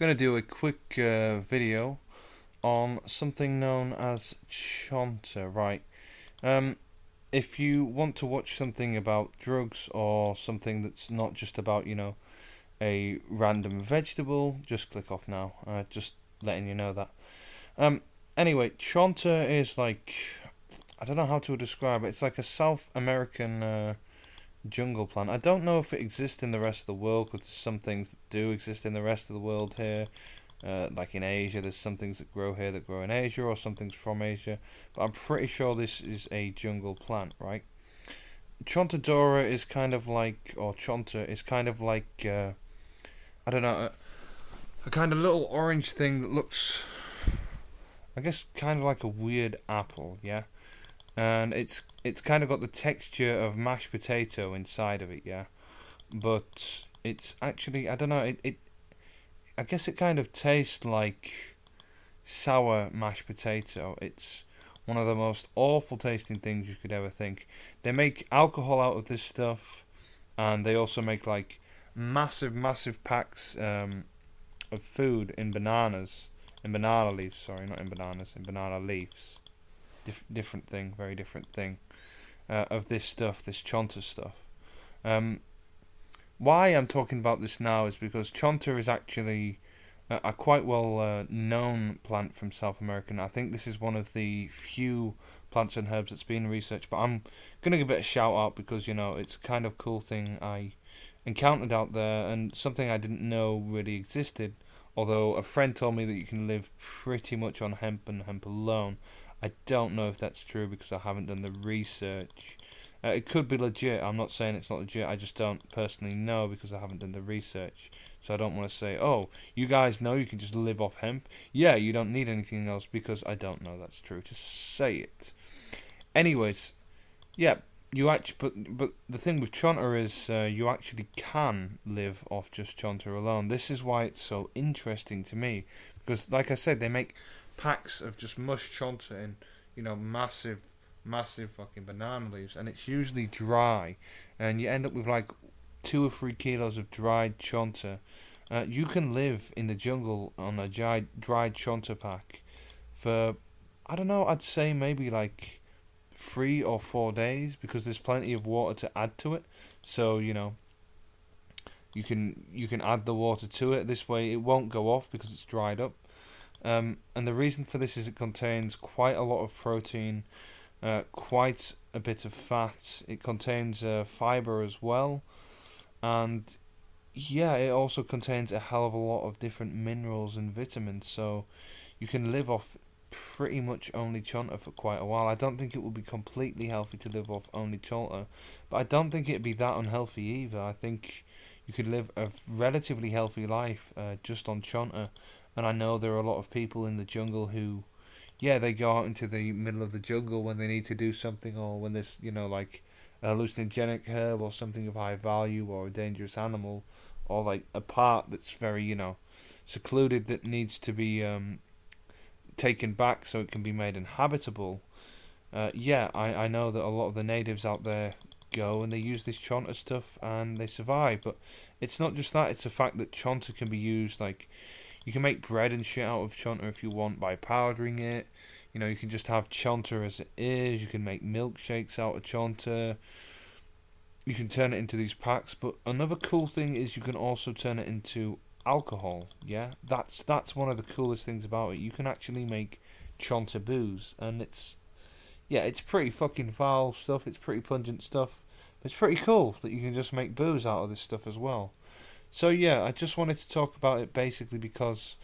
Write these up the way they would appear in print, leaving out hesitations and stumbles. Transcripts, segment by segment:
Going to do a quick video on something known as Chonta, right? Um, if you want to watch something about drugs or something that's not just about, a random vegetable, just click off now. Just letting you know that. Um, anyway, Chonta is like, I don't know how to describe it. It's like a South American jungle plant. I don't know if it exists in the rest of the world because there's some things that do exist in the rest of the world here. Like in Asia, there's some things that grow here that grow in Asia, or some things from Asia. But I'm pretty sure this is a jungle plant, right? Chontadora is kind of like, or Chonta is kind of like, I don't know, a kind of little orange thing that looks, I guess, kind of like a weird apple, yeah. And it's kind of got the texture of mashed potato inside of it, yeah. But it's actually, I don't know, it I guess it kind of tastes like sour mashed potato. It's one of the most awful tasting things you could ever think. They make alcohol out of this stuff, and they also make like massive packs of food in bananas, in banana leaves. Sorry, not in bananas, in banana leaves. Different thing, very different thing. Of this stuff, this chonta stuff. Um, why I'm talking about this now is because Chonta is actually a quite well known plant from South America. And I think this is one of the few plants and herbs that's been researched. But I'm going to give it a shout out because, it's a kind of cool thing I encountered out there and something I didn't know really existed. Although a friend told me that you can live pretty much on hemp and hemp alone. I don't know if that's true because I haven't done the research. It could be legit. I'm not saying it's not legit. I just don't personally know because I haven't done the research. So I don't want to say, oh, you guys know you can just live off hemp. Yeah, you don't need anything else because I don't know that's true to say it. Anyways, yeah, you actually, but the thing with Chonta is you actually can live off just Chonta alone. This is why it's so interesting to me because, like I said, they make packs of just mush Chonta in, massive fucking banana leaves, and it's usually dry, and you end up with like 2 or 3 kilos of dried chonta. You can live in the jungle on a dried chonta pack for, I don't know, I'd say maybe like 3 or 4 days because there's plenty of water to add to it. So you can add the water to it. This way it won't go off because it's dried up. And the reason for this is it contains quite a lot of protein, quite a bit of fat. It contains fiber as well, and yeah, it also contains a hell of a lot of different minerals and vitamins. So you can live off pretty much only chonta for quite a while. I don't think it would be completely healthy to live off only chonta, but I don't think it'd be that unhealthy either. I think you could live a relatively healthy life just on chonta. And I know there are a lot of people in the jungle who, yeah, they go out into the middle of the jungle when they need to do something, or when there's, like a hallucinogenic herb or something of high value, or a dangerous animal, or like a part that's very, secluded that needs to be taken back so it can be made inhabitable. Yeah, I know that a lot of the natives out there go and they use this chonta stuff and they survive. But it's not just that, it's the fact that chonta can be used like, you can make bread and shit out of chonta if you want by powdering it. You can just have chonta as it is. You can make milkshakes out of chonta. You can turn it into these packs. But another cool thing is you can also turn it into alcohol. Yeah, that's one of the coolest things about it. You can actually make chonta booze, and it's pretty fucking foul stuff. It's pretty pungent stuff. But it's pretty cool that you can just make booze out of this stuff as well. So yeah, I just wanted to talk about it basically because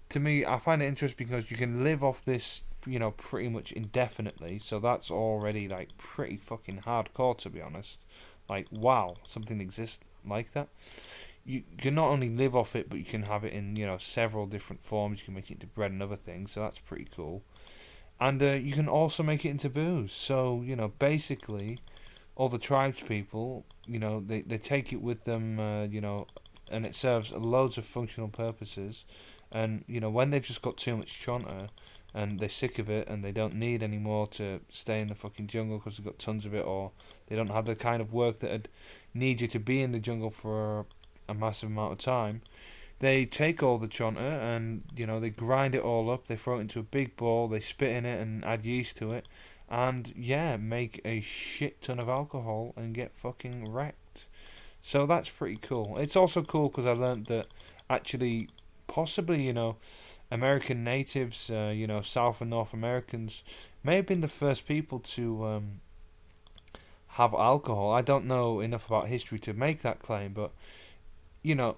to me I find it interesting because you can live off this, pretty much indefinitely. So that's already like pretty fucking hardcore, to be honest. Like, wow, something exists like that. You can not only live off it, but you can have it in, several different forms. You can make it into bread and other things, so that's pretty cool. And you can also make it into booze. So, basically all the tribes people, they take it with them, and it serves loads of functional purposes. And, when they've just got too much chonta and they're sick of it and they don't need any more to stay in the fucking jungle because they've got tons of it, or they don't have the kind of work that'd need you to be in the jungle for a massive amount of time, They take all the Chonta and they grind it all up. They throw it into a big ball. They spit in it and add yeast to it, and yeah, make a shit ton of alcohol and get fucking wrecked. So that's pretty cool. It's also cool because I learned that actually, possibly, American natives, South and North Americans, may have been the first people to have alcohol. I don't know enough about history to make that claim, but you know,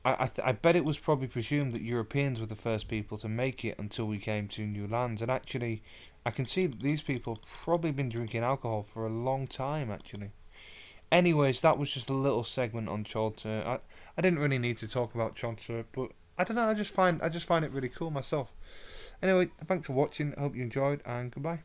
I bet it was probably presumed that Europeans were the first people to make it until we came to new lands. And actually, I can see that these people have probably been drinking alcohol for a long time, actually. Anyways, that was just a little segment on Chonta. I didn't really need to talk about Chonta, but I don't know. I just find it really cool myself. Anyway, thanks for watching. I hope you enjoyed, and goodbye.